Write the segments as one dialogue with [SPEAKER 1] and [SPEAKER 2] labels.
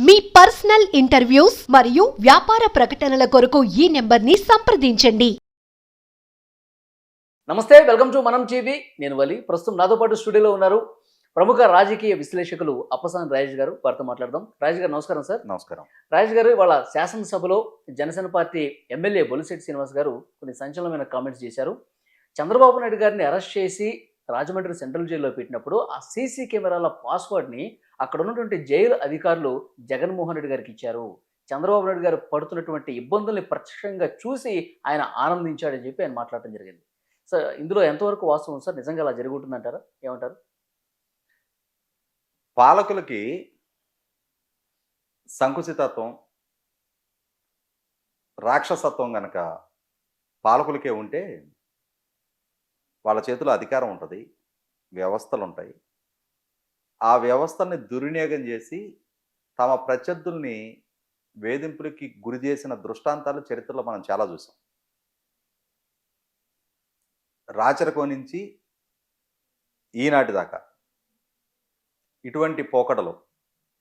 [SPEAKER 1] మీ personal interviews మరియు వ్యాపార ప్రకటనల కొరకు ఈ నెంబర్ని సంప్రదించండి.
[SPEAKER 2] నమస్తే, వెల్కమ్ టు మనం టీవీ. నేను వలి. ప్రస్తుతం నాతో పాటు స్టూడియోలో ఉన్నారు ప్రముఖ రాజకీయ విశ్లేషకులు అప్పసాని రాజేష్ గారు. వారితో మాట్లాడదాం. రాజేష్ గారు నమస్కారం. సార్
[SPEAKER 3] నమస్కారం.
[SPEAKER 2] రాజేష్ గారు, వాళ్ళ శాసనసభలో జనసేన పార్టీ ఎమ్మెల్యే బొలిశెట్టి శ్రీనివాస్ గారు కొన్ని సంచలనమైన కామెంట్స్ చేశారు. చంద్రబాబు నాయుడు గారిని అరెస్ట్ చేసి రాజమండ్రి సెంట్రల్ జైల్లో పెట్టినప్పుడు ఆ సీసీ కెమెరాల పాస్వర్డ్ని అక్కడ ఉన్నటువంటి జైలు అధికారులు జగన్మోహన్ రెడ్డి గారికి ఇచ్చారు. చంద్రబాబు నాయుడు గారు పడుతున్నటువంటి ఇబ్బందుల్ని ప్రత్యక్షంగా చూసి ఆయన ఆనందించాడని చెప్పి ఆయన మాట్లాడటం జరిగింది. సార్, ఇందులో ఎంతవరకు వాస్తవం సార్? నిజంగా అలా జరుగుతుందంటారా? ఏమంటారు?
[SPEAKER 3] పాలకులకి సంకుచితత్వం, రాక్షసత్వం గనక పాలకులకే ఉంటే వాళ్ళ చేతిలో అధికారం ఉంటుంది, వ్యవస్థలు ఉంటాయి. ఆ వ్యవస్థల్ని దుర్వినియోగం చేసి తమ ప్రత్యర్థుల్ని వేధింపులకి గురి చేసిన దృష్టాంతాలు చరిత్రలో మనం చాలా చూసాం. రాచరికం నుంచి ఈనాటి దాకా ఇటువంటి పోకడలు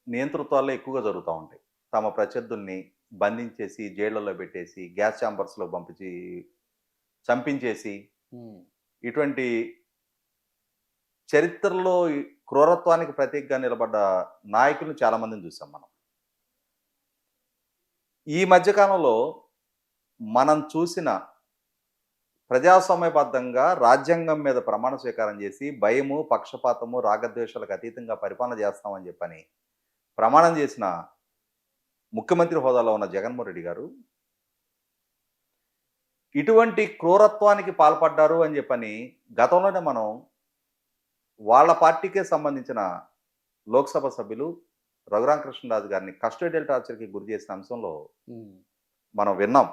[SPEAKER 3] నియంతృత్వాల్లో ఎక్కువగా జరుగుతూ ఉంటాయి. తమ ప్రత్యర్థుల్ని బంధించేసి జైళ్లలో పెట్టేసి గ్యాస్ ఛాంబర్స్లో పంపించి చంపించేసి ఇటువంటి చరిత్రలో క్రూరత్వానికి ప్రతీకగా నిలబడ్డ నాయకులను చాలామందిని చూసాం మనం. ఈ మధ్యకాలంలో మనం చూసిన ప్రజాస్వామ్యబద్ధంగా రాజ్యాంగం మీద ప్రమాణ స్వీకారం చేసి భయము, పక్షపాతము, రాగద్వేషాలకు అతీతంగా పరిపాలన చేస్తామని చెప్పని ప్రమాణం చేసిన ముఖ్యమంత్రి హోదాలో ఉన్న జగన్మోహన్ రెడ్డి గారు ఇటువంటి క్రూరత్వానికి పాల్పడ్డారు అని చెప్పని గతంలోనే మనం వాళ్ళ పార్టీకే సంబంధించిన లోక్సభ సభ్యులు రఘురామకృష్ణరాజు గారిని కస్టోడియల్ టార్చర్కి గురి చేసిన అంశంలో మనం విన్నాం.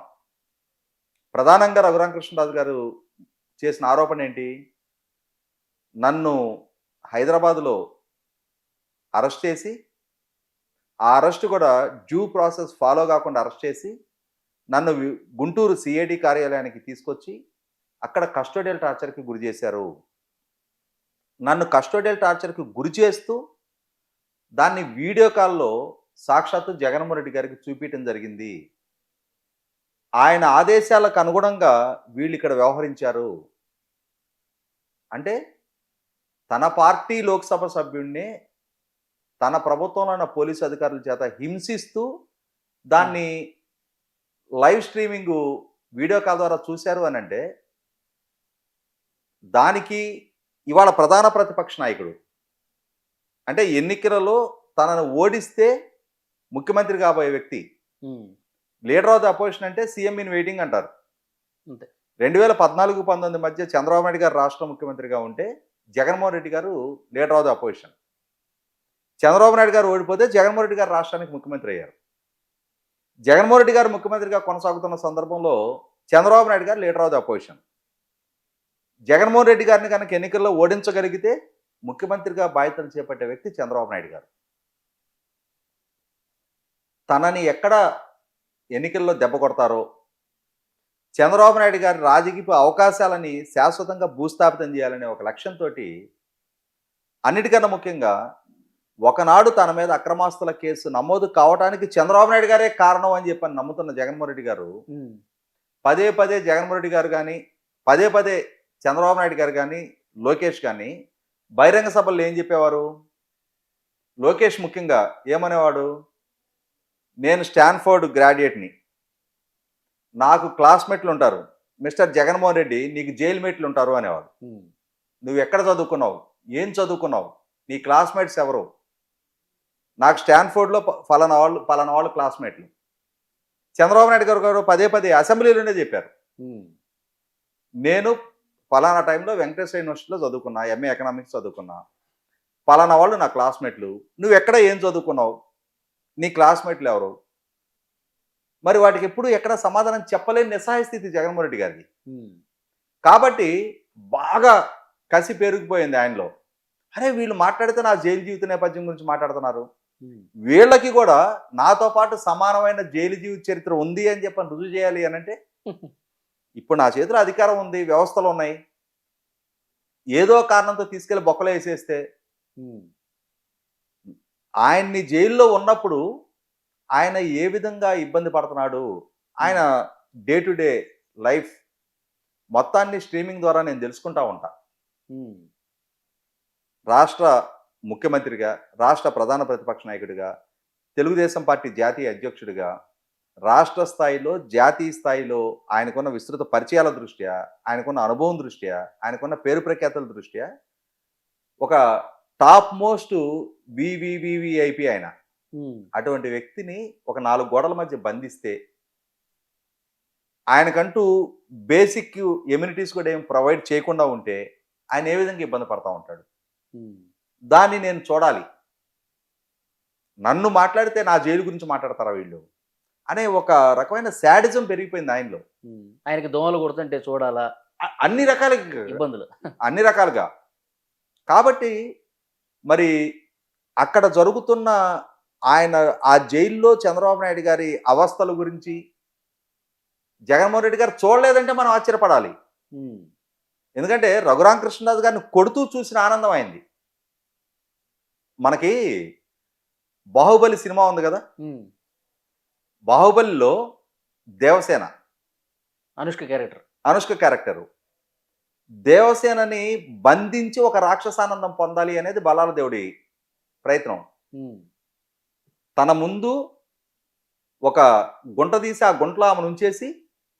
[SPEAKER 3] ప్రధానంగా రఘురామకృష్ణరాజు గారు చేసిన ఆరోపణ ఏంటి? నన్ను హైదరాబాదులో అరెస్ట్ చేసి, ఆ అరెస్ట్ కూడా డ్యూ ప్రాసెస్ ఫాలో కాకుండా అరెస్ట్ చేసి నన్ను గుంటూరు సిఐడి కార్యాలయానికి తీసుకొచ్చి అక్కడ కస్టోడియల్ టార్చర్కి గురి చేశారు. నన్ను కస్టోడియల్ టార్చర్కి గురి చేస్తూ దాన్ని వీడియో కాల్లో సాక్షాత్తు జగన్మోహన్ రెడ్డి గారికి చూపించడం జరిగింది. ఆయన ఆదేశాలకు అనుగుణంగా వీళ్ళు ఇక్కడ వ్యవహరించారు అంటే తన పార్టీ లోక్సభ సభ్యుడిని తన ప్రభుత్వంలో ఉన్న పోలీసు అధికారుల చేత హింసిస్తూ దాన్ని లైవ్ స్ట్రీమింగ్ వీడియో కాల్ ద్వారా చూశారు అని అంటే దానికి ఇవాళ ప్రధాన ప్రతిపక్ష నాయకుడు అంటే ఎన్నికలలో తనను ఓడిస్తే ముఖ్యమంత్రి కాబోయే వ్యక్తి, లీడర్ ఆఫ్ ది అపోజిషన్ అంటే సీఎం ఇన్ వెయిటింగ్ అంటారు. 2014-19 మధ్య చంద్రబాబు నాయుడు గారు రాష్ట్ర ముఖ్యమంత్రిగా ఉంటే జగన్మోహన్ రెడ్డి గారు leader of the opposition. Chandrababu Naidu గారు ఓడిపోతే జగన్మోహన్ రెడ్డి గారు రాష్ట్రానికి ముఖ్యమంత్రి అయ్యారు. జగన్మోహన్ రెడ్డి గారు ముఖ్యమంత్రిగా కొనసాగుతున్న సందర్భంలో చంద్రబాబు నాయుడు గారు leader of the opposition. Jaganmohan Reddy గారిని కనుక ఎన్నికల్లో ఓడించగలిగితే ముఖ్యమంత్రిగా బాధ్యతలు చేపట్టే వ్యక్తి చంద్రబాబు నాయుడు గారు. తనని ఎక్కడ ఎన్నికల్లో దెబ్బ కొడతారో, చంద్రబాబు నాయుడు గారి రాజకీయ అవకాశాలని శాశ్వతంగా భూస్థాపితం చేయాలనే ఒక లక్ష్యంతో అన్నిటికన్నా ముఖ్యంగా ఒకనాడు తన మీద అక్రమాస్తుల కేసు నమోదు కావడానికి చంద్రబాబు నాయుడు గారే కారణం అని చెప్పని నమ్ముతున్న జగన్మోహన్ రెడ్డి గారు పదే పదే జగన్మోహన్ రెడ్డి గారు కానీ పదే పదే చంద్రబాబు నాయుడు గారు కానీ లోకేష్ కానీ బహిరంగ సభల్లో ఏం చెప్పేవారు? లోకేష్ ముఖ్యంగా ఏమనేవాడు? నేను స్టాన్ఫోర్డ్ గ్రాడ్యుయేట్ని, నాకు క్లాస్మేట్లు ఉంటారు, మిస్టర్ జగన్మోహన్ రెడ్డి నీకు జైలు మేట్లు ఉంటారు అనేవాడు. నువ్వు ఎక్కడ చదువుకున్నావు, ఏం చదువుకున్నావు, నీ క్లాస్మేట్స్ ఎవరు? నాకు స్టాన్ఫోర్డ్లో ఫలానా వాళ్ళు క్లాస్మేట్లు. చంద్రబాబు నాయుడు గారు పదే పదే అసెంబ్లీలోనే చెప్పారు, నేను ఫలానా టైంలో వెంకటేశ్వర యూనివర్సిటీలో చదువుకున్నా, ఎంఏ ఎకనామిక్స్ చదువుకున్నా, ఫలానా వాళ్ళు నా క్లాస్మేట్లు. నువ్వు ఎక్కడ ఏం చదువుకున్నావు, నీ క్లాస్మేట్లు ఎవరు? మరి వాటికి ఎప్పుడు ఎక్కడ సమాధానం చెప్పలేని నిస్సహాయ స్థితి జగన్మోహన్ రెడ్డి గారికి. కాబట్టి బాగా కసి పెరిగిపోయింది ఆయనలో. అరే వీళ్ళు మాట్లాడితే నా జైలు జీవిత నేపథ్యం గురించి మాట్లాడుతున్నారు, వీళ్ళకి కూడా నాతో పాటు సమానమైన జైలు జీవిత చరిత్ర ఉంది అని చెప్పని రుజువు చేయాలి అని అంటే ఇప్పుడు నా చేతిలో అధికారం ఉంది, వ్యవస్థలు ఉన్నాయి, ఏదో కారణంతో తీసుకెళ్లి బొక్కలో వేసేస్తే ఆయన్ని జైల్లో ఉన్నప్పుడు ఆయన ఏ విధంగా ఇబ్బంది పడుతున్నాడు, ఆయన డే టు డే లైఫ్ మొత్తాన్ని స్ట్రీమింగ్ ద్వారా నేను తెలుసుకుంటా ఉంటా.
[SPEAKER 2] ఉమ్,
[SPEAKER 3] రాష్ట్ర ముఖ్యమంత్రిగా, రాష్ట్ర ప్రధాన ప్రతిపక్ష నాయకుడిగా, తెలుగుదేశం పార్టీ జాతీయ అధ్యక్షుడిగా, రాష్ట్ర స్థాయిలో జాతీయ స్థాయిలో ఆయనకున్న విస్తృత పరిచయాల దృష్ట్యా, ఆయనకున్న అనుభవం దృష్ట్యా, ఆయనకున్న పేరు ప్రఖ్యాతుల దృష్ట్యా ఒక టాప్ మోస్ట్ వివివివిఐపి ఆయన.
[SPEAKER 2] ఉమ్,
[SPEAKER 3] అటువంటి వ్యక్తిని ఒక 4 గోడల మధ్య బంధిస్తే ఆయనకంటూ బేసిక్ ఎమ్యూనిటీస్ కూడా ఏం ప్రొవైడ్ చేయకుండా ఉంటే ఆయన ఏ విధంగా ఇబ్బంది పడతా ఉంటాడు.
[SPEAKER 2] ఉమ్,
[SPEAKER 3] దాన్ని నేను చూడాలి. నన్ను మాట్లాడితే నా జైలు గురించి మాట్లాడతారా వీళ్ళు అనే ఒక రకమైన శాడిజం పెరిగిపోయింది ఆయనలో.
[SPEAKER 2] ఉమ్. ఆయనకి దోమలు కొడుతుంటే చూడాలా,
[SPEAKER 3] అన్ని రకాలుగా
[SPEAKER 2] ఇబ్బందులు.
[SPEAKER 3] అన్ని రకాలుగా. కాబట్టి మరి అక్కడ జరుగుతున్న ఆయన ఆ జైల్లో చంద్రబాబు నాయుడు గారి అవస్థల గురించి జగన్మోహన్ రెడ్డి గారు చూడలేదంటే మనం ఆశ్చర్యపడాలి.
[SPEAKER 2] ఉమ్,
[SPEAKER 3] ఎందుకంటే రఘురామ కృష్ణరాజు గారిని కొడుతూ చూసిన ఆనందం అయింది. మనకి బాహుబలి సినిమా ఉంది కదా,
[SPEAKER 2] ఉమ్.
[SPEAKER 3] బాహుబలిలో దేవసేన
[SPEAKER 2] అనుష్క క్యారెక్టర్.
[SPEAKER 3] అనుష్క క్యారెక్టరు దేవసేనని బంధించి ఒక రాక్షసానందం పొందాలి అనేది బలాల దేవుడి ప్రయత్నం.
[SPEAKER 2] ఉమ్,
[SPEAKER 3] తన ముందు ఒక గుంట తీసి ఆ గుంటలో ఆమెను ఉంచేసి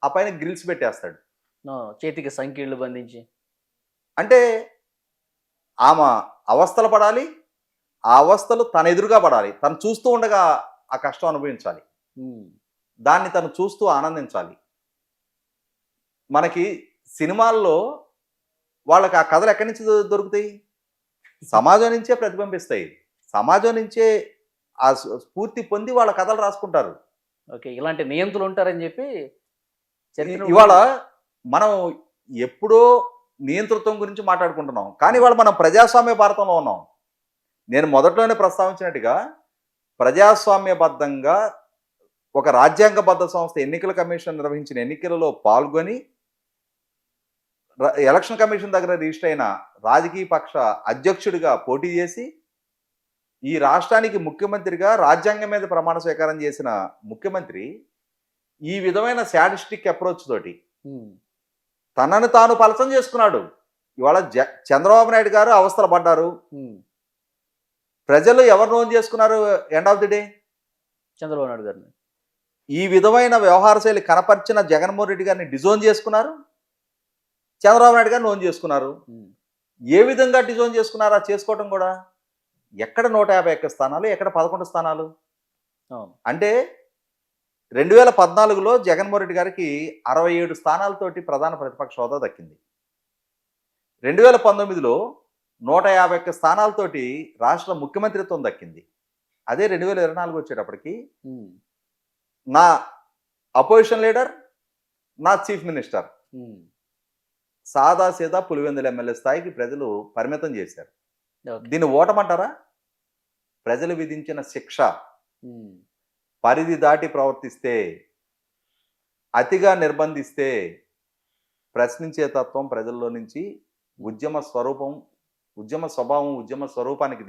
[SPEAKER 3] ఆ పైన గ్రిల్స్ పెట్టేస్తాడు.
[SPEAKER 2] చేతికి సంకీళ్లు బంధించి.
[SPEAKER 3] అంటే ఆమె అవస్థలు పడాలి, ఆ అవస్థలు తన ఎదురుగా పడాలి, తను చూస్తూ ఉండగా ఆ కష్టం అనుభవించాలి,
[SPEAKER 2] ఉమ్,
[SPEAKER 3] దాన్ని తను చూస్తూ ఆనందించాలి. మనకి సినిమాల్లో వాళ్ళకి ఆ కథలు ఎక్కడి నుంచి దొరుకుతాయి? సమాజం నుంచే ప్రతిబింబిస్తాయి, సమాజం నుంచే ఆ స్ఫూర్తి పొంది వాళ్ళ కథలు రాసుకుంటారు.
[SPEAKER 2] ఓకే, ఇలాంటి నియంత్రులు ఉంటారని చెప్పి చరిత్రలో
[SPEAKER 3] ఇవాళ మనం ఎప్పుడో నియంతృత్వం గురించి మాట్లాడుకుంటున్నాం, కానీ ఇవాళ మనం ప్రజాస్వామ్య భారతంలో ఉన్నాం. నేను మొదట్లోనే ప్రస్తావించినట్టుగా ప్రజాస్వామ్యబద్ధంగా ఒక రాజ్యాంగబద్ధ సంస్థ ఎన్నికల కమిషన్ నిర్వహించిన ఎన్నికలలో పాల్గొని ఎలక్షన్ కమిషన్ దగ్గర రిజిస్టర్ అయిన రాజకీయ పక్ష అధ్యక్షుడిగా పోటీ చేసి ఈ రాష్ట్రానికి ముఖ్యమంత్రిగా రాజ్యాంగం మీద ప్రమాణ స్వీకారం చేసిన ముఖ్యమంత్రి ఈ విధమైన శాడిస్టిక్ అప్రోచ్ తోటి
[SPEAKER 2] ఉమ్,
[SPEAKER 3] తనను తాను పలసం చేసుకున్నాడు. ఇవాళ చంద్రబాబు నాయుడు గారు అవస్థలు పడ్డారు.
[SPEAKER 2] ఉమ్.
[SPEAKER 3] ప్రజలు ఎవరు నోన్ చేసుకున్నారు? End of the day
[SPEAKER 2] Chandrababu Naidu గారిని.
[SPEAKER 3] ఈ విధమైన వ్యవహార శైలి కనపరిచిన జగన్మోహన్ రెడ్డి గారిని డిజోన్ చేసుకున్నారు, చంద్రబాబు నాయుడు గారిని నోన్ చేసుకున్నారు.
[SPEAKER 2] ఉమ్,
[SPEAKER 3] ఏ విధంగా డిజోన్ చేసుకున్నారా? చేసుకోవటం కూడా ఎక్కడ 151 స్థానాలు, ఎక్కడ 11 స్థానాలు.
[SPEAKER 2] అవును.
[SPEAKER 3] అంటే 2014లో జగన్మోహన్ రెడ్డి గారికి 67 స్థానాలతోటి ప్రధాన ప్రతిపక్ష హోదా దక్కింది. 2019లో 151 స్థానాలతోటి రాష్ట్ర ముఖ్యమంత్రిత్వం దక్కింది. అదే 2024 వచ్చేటప్పటికి
[SPEAKER 2] ఉమ్,
[SPEAKER 3] నా అపోజిషన్ లీడర్, నా చీఫ్ మినిస్టర్
[SPEAKER 2] ఉమ్.
[SPEAKER 3] సాదా సీదా పులివెందుల ఎమ్మెల్యే స్థాయికి ప్రజలు పరిమితం చేశారు.
[SPEAKER 2] ఓకే.
[SPEAKER 3] దీన్ని ఓటమంటారా? ప్రజలు విధించిన శిక్ష.
[SPEAKER 2] ఉమ్,
[SPEAKER 3] పరిధి దాటి ప్రవర్తిస్తే, అతిగా నిర్బంధిస్తే ప్రశ్నించే తత్వం ప్రజల్లో నుంచి ఉద్యమ స్వరూపం, ఉద్యమ స్వభావం, ఉద్యమ స్వరూపానికి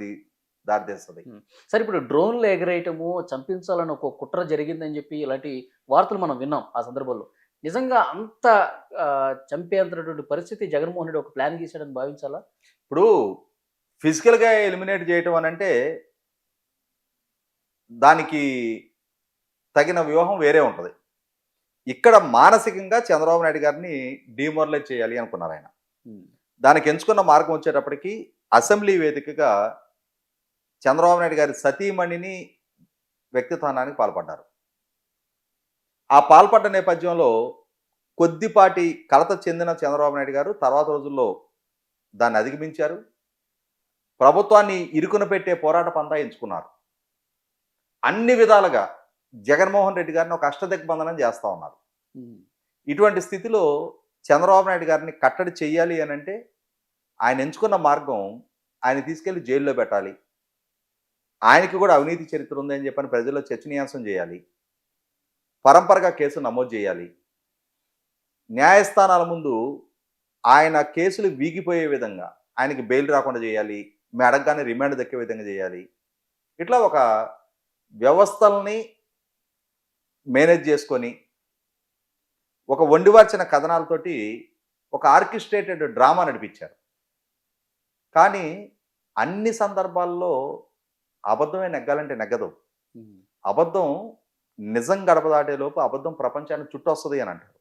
[SPEAKER 3] దారితీస్తుంది.
[SPEAKER 2] సరే, ఇప్పుడు డ్రోన్లు ఎగరేయటము, చంపించాలని ఒక కుట్ర జరిగిందని చెప్పి ఇలాంటి వార్తలు మనం విన్నాం. ఆ సందర్భంలో నిజంగా అంత చంపేంతటువంటి పరిస్థితి జగన్మోహన్ రెడ్డి ఒక ప్లాన్ గీశాడని భావించాలా?
[SPEAKER 3] ఇప్పుడు ఫిజికల్గా ఎలిమినేట్ చేయటం అని అంటే దానికి తగిన వ్యూహం వేరే ఉంటుంది. ఇక్కడ మానసికంగా చంద్రబాబు నాయుడు గారిని డిమోరలైజ్ చేయాలి అనుకున్నారు ఆయన.
[SPEAKER 2] ఉమ్,
[SPEAKER 3] దానికి ఎంచుకున్న మార్గం వచ్చేటప్పటికి అసెంబ్లీ వేదికగా చంద్రబాబు నాయుడు గారి సతీమణిని వ్యక్తిత్వానికి పాల్పడ్డారు. ఆ పాల్పడ్డ నేపథ్యంలో కొద్దిపాటి కలత చెందిన చంద్రబాబు నాయుడు గారు తర్వాత రోజుల్లో దాన్ని అధిగమించారు. ప్రభుత్వాన్ని ఇరుకున పెట్టే పోరాట పంతా ఎంచుకున్నారు. అన్ని విధాలుగా జగన్మోహన్ రెడ్డి గారిని ఒక అష్టదిగ్బంధనం చేస్తూ ఉన్నారు.
[SPEAKER 2] ఉమ్,
[SPEAKER 3] ఇటువంటి స్థితిలో చంద్రబాబు నాయుడు గారిని కట్టడి చెయ్యాలి అని అంటే ఆయన ఎంచుకున్న మార్గం ఆయన తీసుకెళ్లి జైల్లో పెట్టాలి, ఆయనకి కూడా అవినీతి చరిత్ర ఉందని చెప్పని ప్రజల్లో చర్చనీయాంశం చేయాలి, పరంపరగా కేసు నమోదు చేయాలి, న్యాయస్థానాల ముందు ఆయన కేసులు వీగిపోయే విధంగా ఆయనకి బెయిల్ రాకుండా చేయాలి, మీ అడగగానే రిమాండ్ దక్కే విధంగా చేయాలి. ఇట్లా ఒక వ్యవస్థల్ని మేనేజ్ చేసుకొని ఒక వండివార్చిన కథనాలతోటి ఒక ఆర్కెస్ట్రేటెడ్ డ్రామా నడిపించారు. కానీ అన్ని సందర్భాల్లో అబద్ధమే నెగ్గాలంటే నెగ్గదు. అబద్ధం నిజం గడప దాటేలోపు అబద్ధం ప్రపంచాన్ని చుట్టొస్తుంది అని అంటారు.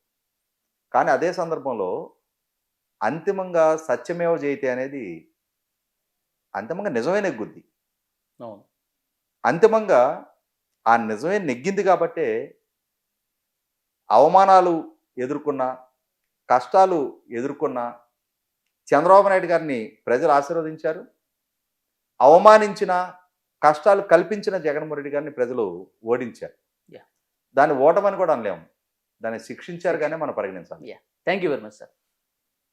[SPEAKER 3] కానీ అదే సందర్భంలో అంతిమంగా సత్యమేవ జయతే అనేది అంతిమంగా నిజమే నెగ్గుద్ది.
[SPEAKER 2] అవును.
[SPEAKER 3] అంతిమంగా ఆ నిజమే నెగ్గింది కాబట్టే అవమానాలు ఎదుర్కొన్నా, కష్టాలు ఎదుర్కొన్నా చంద్రబాబు నాయుడు గారిని ప్రజలు ఆశీర్వదించారు. అవమానించిన, కష్టాలు కల్పించిన జగన్మోహన్ రెడ్డి గారిని ప్రజలు ఓడించారు.
[SPEAKER 2] Yeah.
[SPEAKER 3] దాన్ని ఓటమని కూడా అనలేము, దాన్ని శిక్షించారు కానీ మనం పరిగణించాలి.
[SPEAKER 2] Thank you very much sir.